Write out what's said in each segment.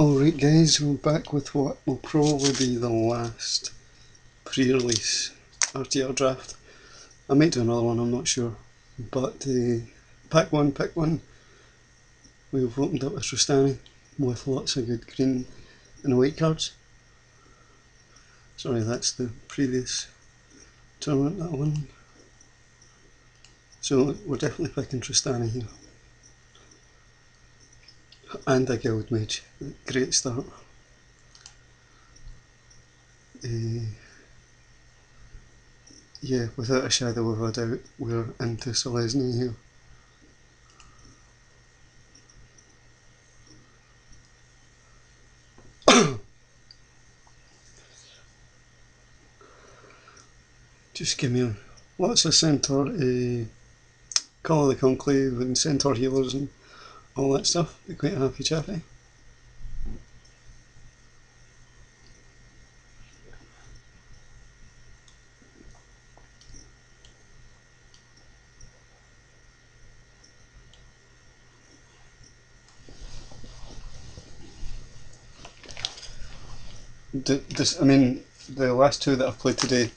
Alright guys, we're back with what will probably be the last pre-release RtR draft. I might do another one, I'm not sure. But pack 1, we've opened up a Tristani with lots of good green and white cards. Sorry, that's the previous tournament that I won. So we're definitely picking Tristani here. And a Guild Mage, great start. Yeah, without a shadow of a doubt, we're into Selesnya here. Just give me lots of Centaur, Call of the Conclave and Centaur healers and all that stuff. Be quite happy chappy. I mean, the last two that I've played today,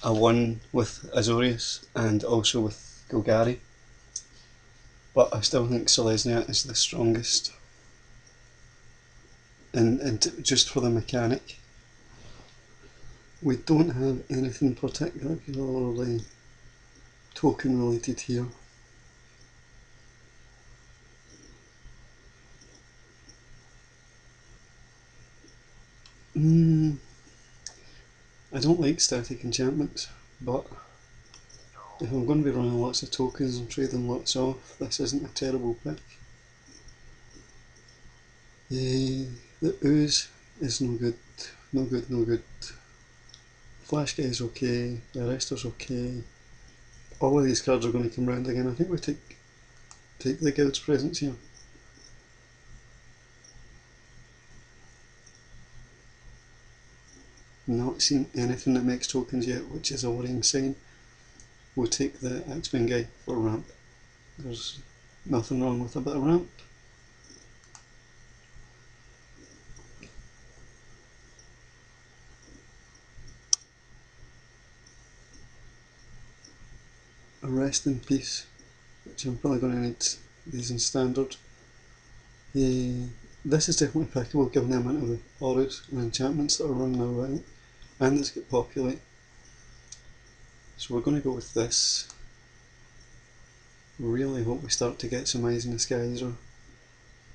I won with Azorius and also with Golgari, but I still think Slesnya is the strongest, and just for the mechanic. We don't have anything particularly token related here. I don't like static enchantments, but if I'm going to be running lots of tokens and trading lots off, this isn't a terrible pick. The ooze is no good, no good. Flash guy is okay, the arrester's okay. All of these cards are going to come round again. I think we take the Guild's Presence here. Not seen anything that makes tokens yet, which is a worrying sign. We'll take the Axeman guy for ramp. There's nothing wrong with a bit of ramp. A Rest in Peace, which I'm probably going to need these in standard. This is definitely pickable given the amount of auras and enchantments that are running around, and it's got Populate. So we're going to go with this. Really hope we start to get some Eyes in the Skies or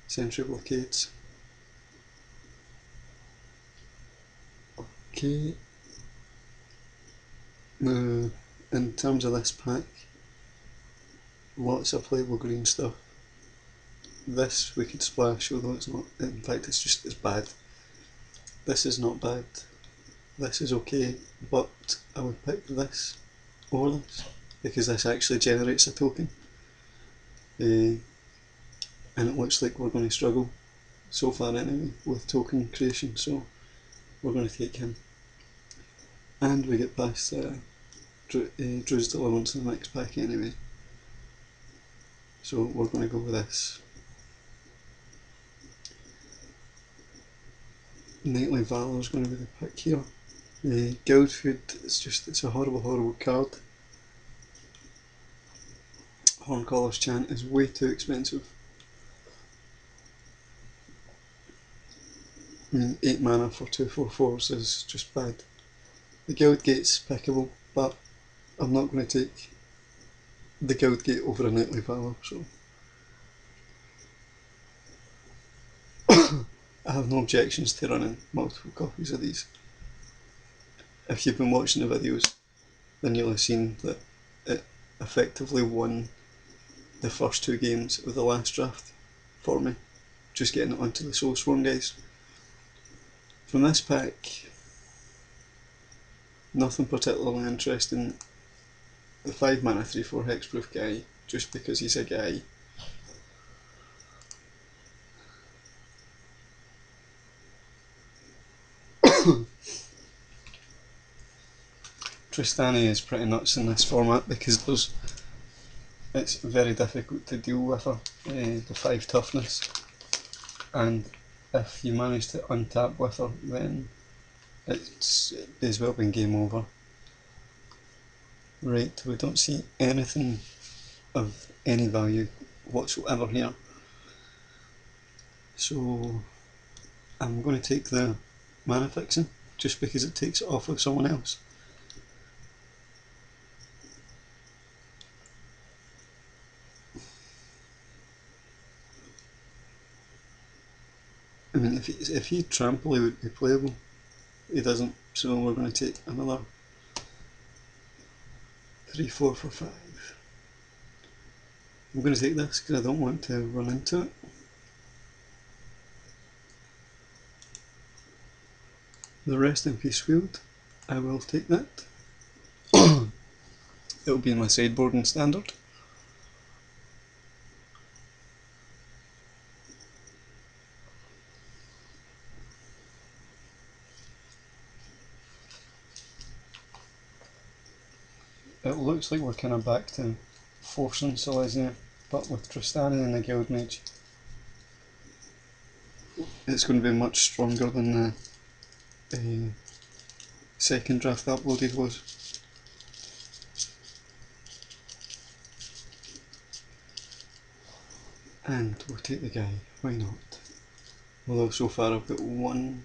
Sentry Blockades. Okay. Now, in terms of this pack, lots of playable green stuff. This we could splash, although it's not, in fact it's bad. This is not bad. This is okay, but I would pick this over this, because this actually generates a token. And it looks like we're going to struggle, so far anyway, with token creation, so we're going to take him. And we get past Drew's Deliverance in the next pack anyway. So we're going to go with this. Knightly Valor is going to be the pick here. Guild Food, it's a horrible card. Horncaller's Chant is way too expensive. I mean, 8 mana for 2/4/4s is just bad. The Guild Gate's pickable, but I'm not going to take the Guild Gate over a Knightly Valor, so I have no objections to running multiple copies of these. If you've been watching the videos, then you'll have seen that it effectively won the first 2 games of the last draft for me, just getting it onto the Soulsworn guys. From this pack, nothing particularly interesting. The 5 mana 3/4 hexproof guy, just because he's a guy. Tristani is pretty nuts in this format because it's very difficult to deal with her. The 5 toughness, and if you manage to untap with her, then it may as well been game over. Right, we don't see anything of any value whatsoever here. So I'm going to take the mana fixing, just because it takes it off of someone else. I mean, if he trample, he would be playable. He doesn't, so we're going to take another 3, 4 for 5. I'm going to take this because I don't want to run into it. The rest in peace field, I will take that. It'll be in my sideboard in standard. It looks like we're kind of back to forcing Selesnya, but with Tristani and the Guildmage, it's going to be much stronger than the second draft uploaded was. And we'll take the guy, why not? Although so far I've got one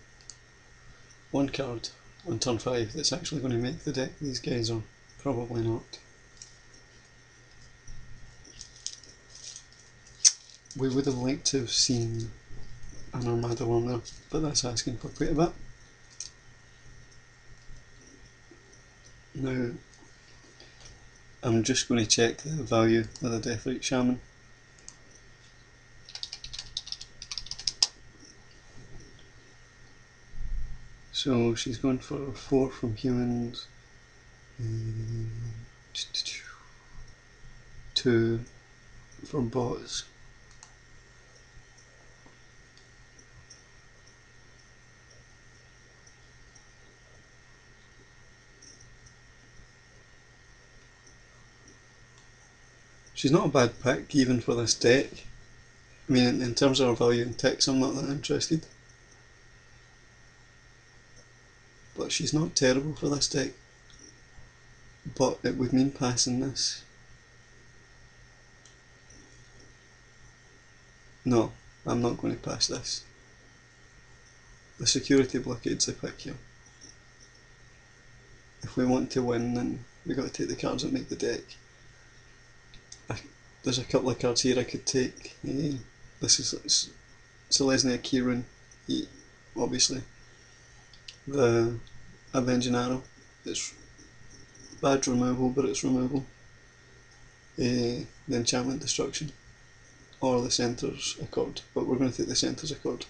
card on turn 5 that's actually going to make the deck. These guys are probably not. We would have liked to have seen an Armada one there, but that's asking for quite a bit. Now, I'm just going to check the value of the Deathrite Shaman. So she's gone for 4 from humans, 2 from bots. She's not a bad pick even for this deck. I mean, in terms of her value in ticks, I'm not that interested. But she's not terrible for this deck. But it would mean passing this. No, I'm not going to pass this. The security blockade's the pick here. If we want to win, then we've got to take the cards that make the deck. There's a couple of cards here I could take. This is Selesnya Kieran, obviously. The Avenging Arrow, it's bad removal, but it's removal. The Enchantment Destruction, or the Centre's Accord, but we're going to take the Centre's Accord.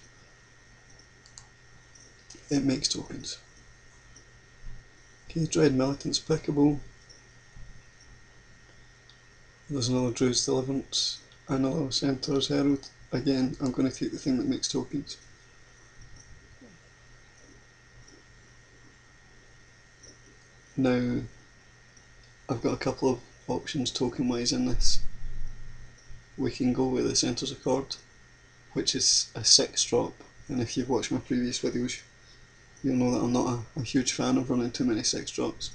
It makes tokens. Okay, Dread Militant's pickable. There's another Druid's Deliverance, another Centaur's Herald. Again, I'm going to take the thing that makes tokens. Now, I've got a couple of options token wise in this. We can go with the Centre's Accord, which is a 6 drop, and if you've watched my previous videos, you'll know that I'm not a huge fan of running too many 6 drops,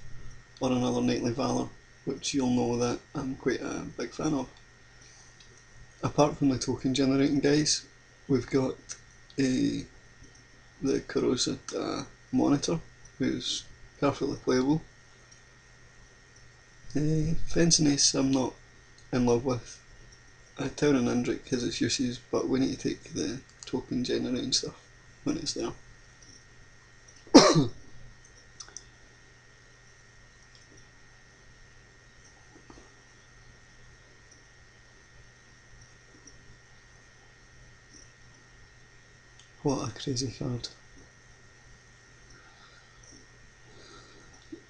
or another Knightly Valor, which you'll know that I'm quite a big fan of. Apart from the token generating guys, we've got the Corrosive Monitor, who's perfectly playable. Fencing Ace I'm not in love with. Tower and Indrik has its uses, but we need to take the token generating stuff when it's there. What a crazy card.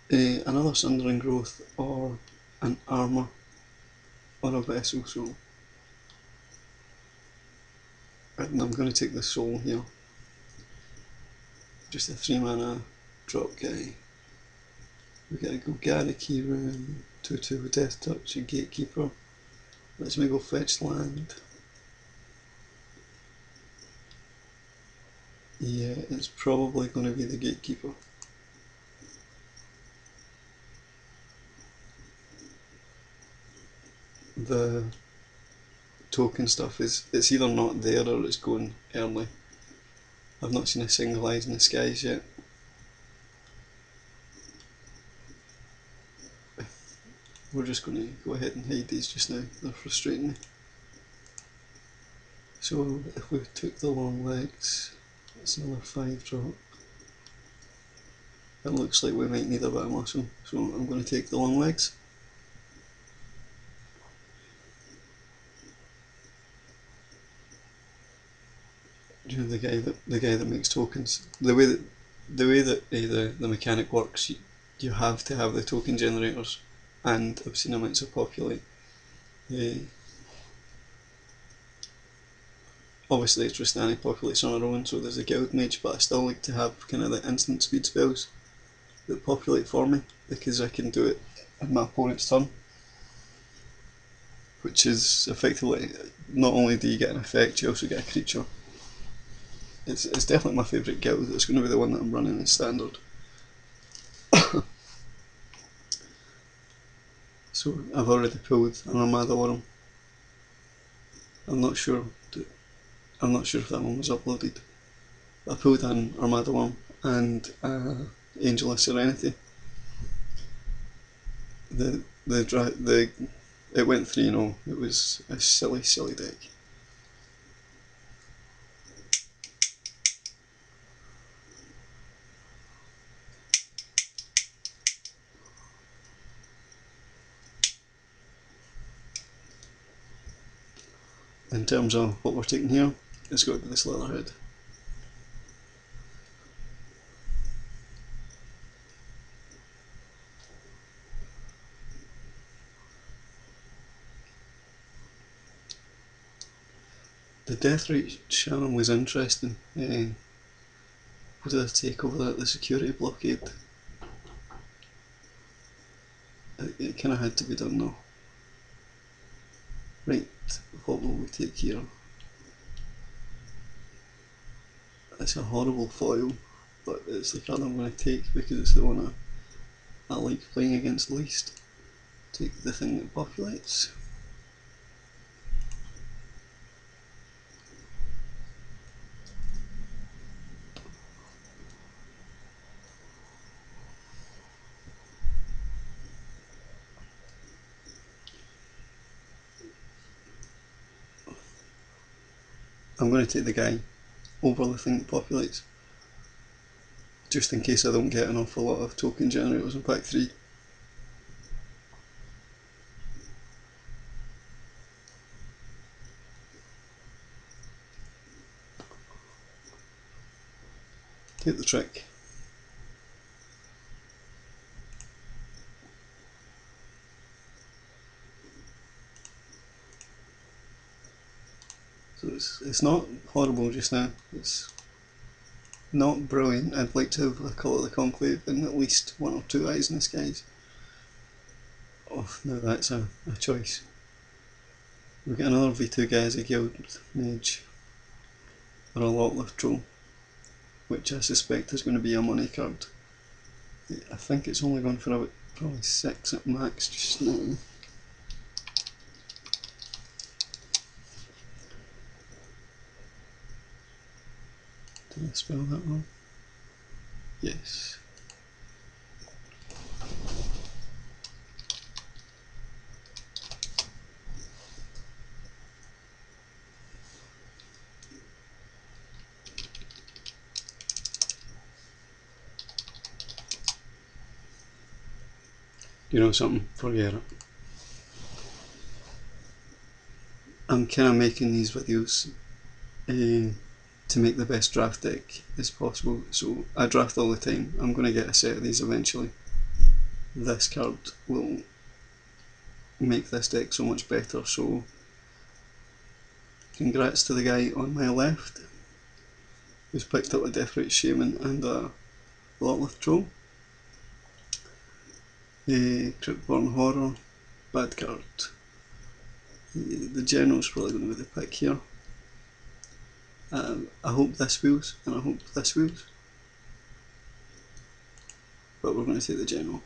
Another Sundering Growth, or an Armour, or a Vessel Soul. And I'm going to take the Soul here. Just a 3 mana drop guy. We gotta go Golgari Kieran, 2/2 with Death Touch, a Gatekeeper. Let's me go fetch land. Yeah, it's probably going to be the gatekeeper. The token stuff it's either not there or it's going early. I've not seen a single eyes in the skies yet. We're just going to go ahead and hide these just now, they're frustrating me. So if we took the long legs, it's another 5 drop. It looks like we might need a bit of muscle, so I'm going to take the long legs. You know, the guy that makes tokens. The way that the mechanic works, you have to have the token generators and obscene amounts of populate. Obviously it's Tristani populates on our own, so there's a guild mage, but I still like to have kind of the instant speed spells that populate for me, because I can do it in my opponent's turn. Which is effectively, not only do you get an effect, you also get a creature. It's definitely my favourite guild. It's going to be the one that I'm running in standard. So I've already pulled an Armada Worm. I'm not sure if that one was uploaded. I pulled an Armada Worm and Angel of Serenity. It went 3-0. It was a silly deck. In terms of what we're taking here, it's got to be this Leatherhead. The Deathrite Shaman was interesting. What did I take over that? The security blockade. It kind of had to be done though. Right, what will we take here? It's a horrible foil, but it's the card I'm going to take because it's the one I like playing against least. Take the thing that populates. I'm going to take the guy over the thing that populates, just in case I don't get an awful lot of token generators in pack 3. Take the trick. So it's not horrible just now, it's not brilliant. I'd like to have a Call of the Conclave and at least 1 or 2 eyes in the skies. Oh, now that's a choice. We've got another V2 guy as a guild mage, or a Lotleth troll, which I suspect is going to be a money card. I think it's only gone for about probably 6 at max just now. Did I spell that wrong? Yes. You know something? Forget it. I'm kind of making these videos to make the best draft deck as possible, so I draft all the time. I'm going to get a set of these eventually. This card will make this deck so much better, so congrats to the guy on my left who's picked up a Deathrite Shaman and a Lotleth troll. Cryptborn Horror, bad card. The General's probably going to be the pick here. I hope this wheels, and I hope this wheels. But we're going to take the general.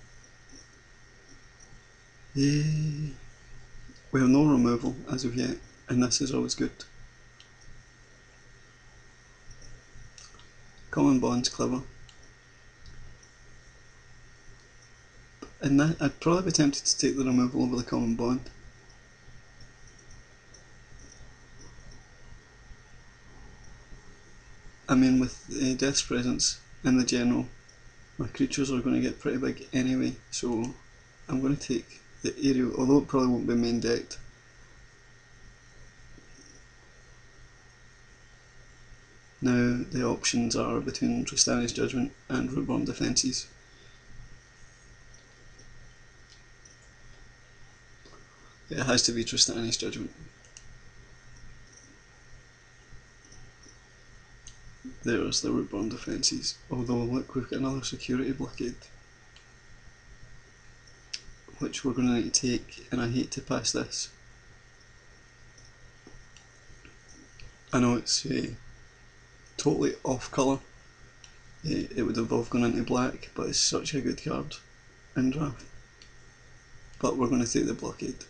Yay! We have no removal as of yet, and this is always good. Common bond's clever. And that, I'd probably be tempted to take the removal over the common bond. I mean, with Death's presence in the general, my creatures are going to get pretty big anyway, so I'm going to take the aerial, although it probably won't be main decked. Now the options are between Tristani's Judgment and Rootborn Defences. It has to be Tristani's Judgment. There's the Rootborn Defences, although look, we've got another security blockade, which we're going to need to take, and I hate to pass this. I know it's totally off colour, it would involve going into black, but it's such a good card in draft. But we're going to take the blockade.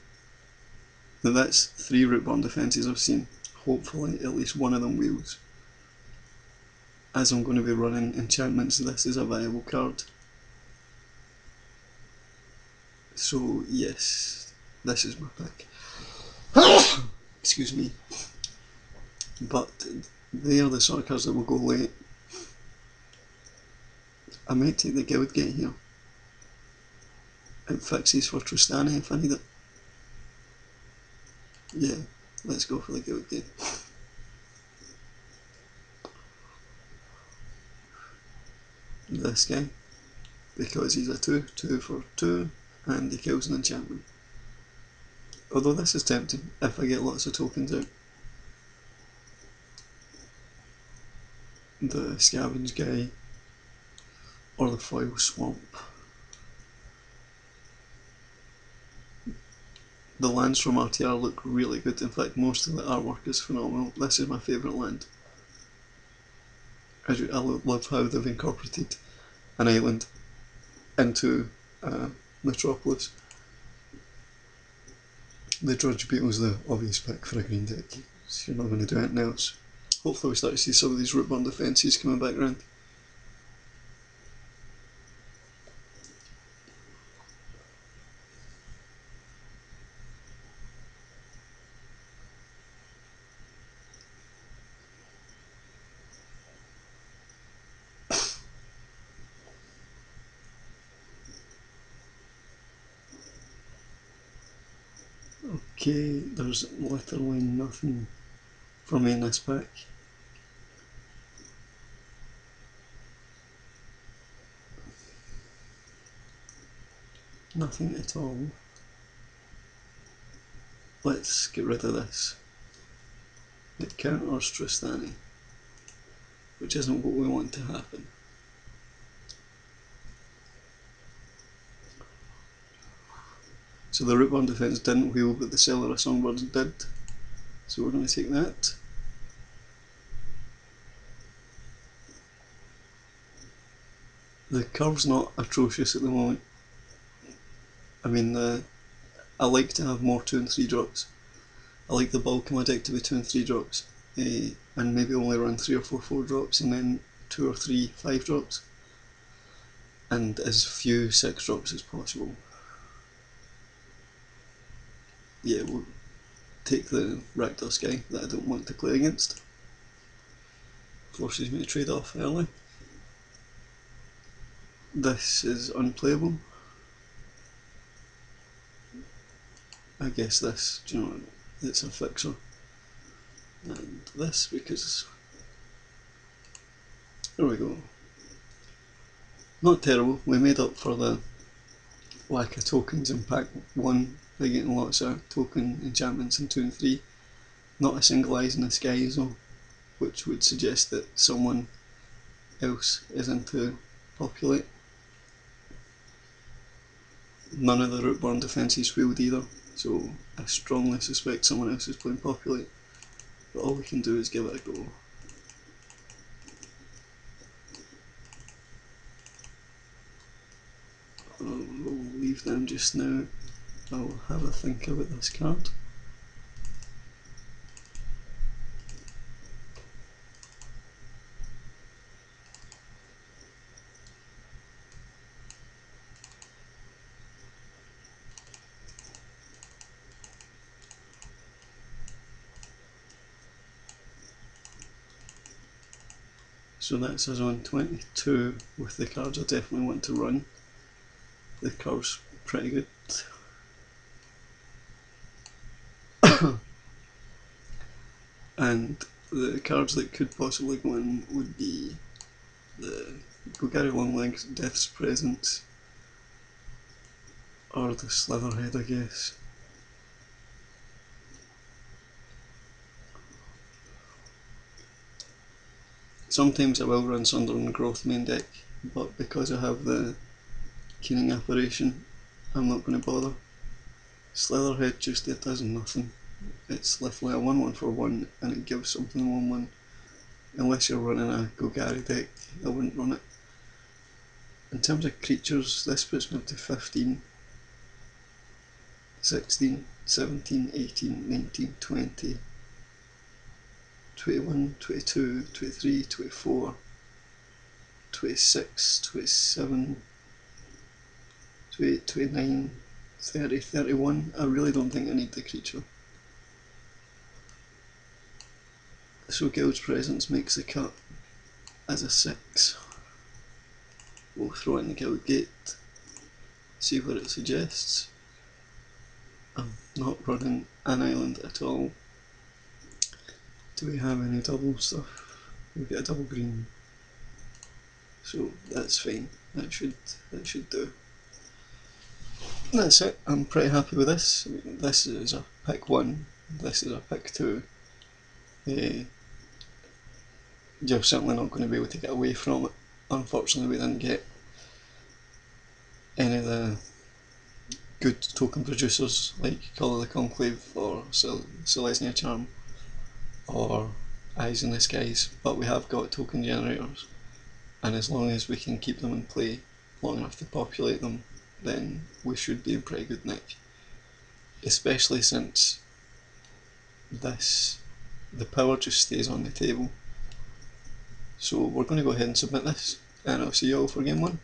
Now that's 3 Rootborn Defences I've seen, hopefully at least one of them wheels. As I'm going to be running enchantments, this is a viable card. So yes, this is my pick. Excuse me. But they are the sort of cards that will go late. I might take the Guildgate here. It fixes for Tristani if I need it. Yeah, let's go for the Guildgate. This guy, because he's a 2 for 2, and he kills an enchantment. Although this is tempting if I get lots of tokens out. The Scavenge guy, or the Foil Swamp. The lands from RtR look really good, in fact most of the artwork is phenomenal. This is my favourite land. I love how they've incorporated an island into Metropolis. The Drudge Beetle's the obvious pick for a green deck, so you're not going to do anything else. Hopefully we start to see some of these Rootborn Defences coming back around. Okay, there's literally nothing for me in this pack. Nothing at all. Let's get rid of this. It counters Tristani, which isn't what we want to happen. So the Rootborn Defence didn't wheel, but the Cellar of Songbirds did. So we're going to take that. The curve's not atrocious at the moment. I mean, I like to have more 2 and 3 drops. I like the bulk of my deck to be 2 and 3 drops, and maybe only run 3 or 4 drops, and then 2 or 3 5 drops, and as few 6 drops as possible. Yeah, we'll take the Rakdos guy that I don't want to play against. Forces me to trade off early. This is unplayable. I guess this, do you know, it's a fixer. And this, because there we go. Not terrible. We made up for the lack of tokens in pack 1 by getting lots of token enchantments in 2 and 3. Not a single Eyes in the Skies though, which would suggest that someone else is into Populate. None of the Rootborn Defences wheeled either, so I strongly suspect someone else is playing Populate. But all we can do is give it a go. save them just now. I'll have a think about this card. So that's us on 22 with the cards I definitely want to run. The card's pretty good. And the cards that could possibly go in would be the Golgari Longlegs, Death's Presence, or the Slitherhead, I guess. Sometimes I will run Sunderland Growth main deck, but because I have the Keening Apparition, I'm not going to bother. Slitherhead just, it does nothing. It's literally a 1/1 for 1 and it gives something 1/1. Unless you're running a Golgari deck, I wouldn't run it. In terms of creatures, this puts me up to 15, 16, 17, 18, 19, 20, 21, 22, 23, 24, 26, 27, 28, 29, 30, 31. I really don't think I need the creature. So Guild's Presence makes the cut as a 6. We'll throw in the Guild Gate, see what it suggests. I'm not running an island at all. Do we have any double stuff? We've got a double green, so that's fine. That should do. That's it. I'm pretty happy with this. This is a pick 1. This is a pick 2. You're certainly not going to be able to get away from it. Unfortunately, we didn't get any of the good token producers like Call of the Conclave or Selesnya Charm or Eyes in the Skies, but we have got token generators, and as long as we can keep them in play long enough to populate them, then we should be in pretty good nick. Especially since the power just stays on the table. So we're going to go ahead and submit this, and I'll see you all for game 1.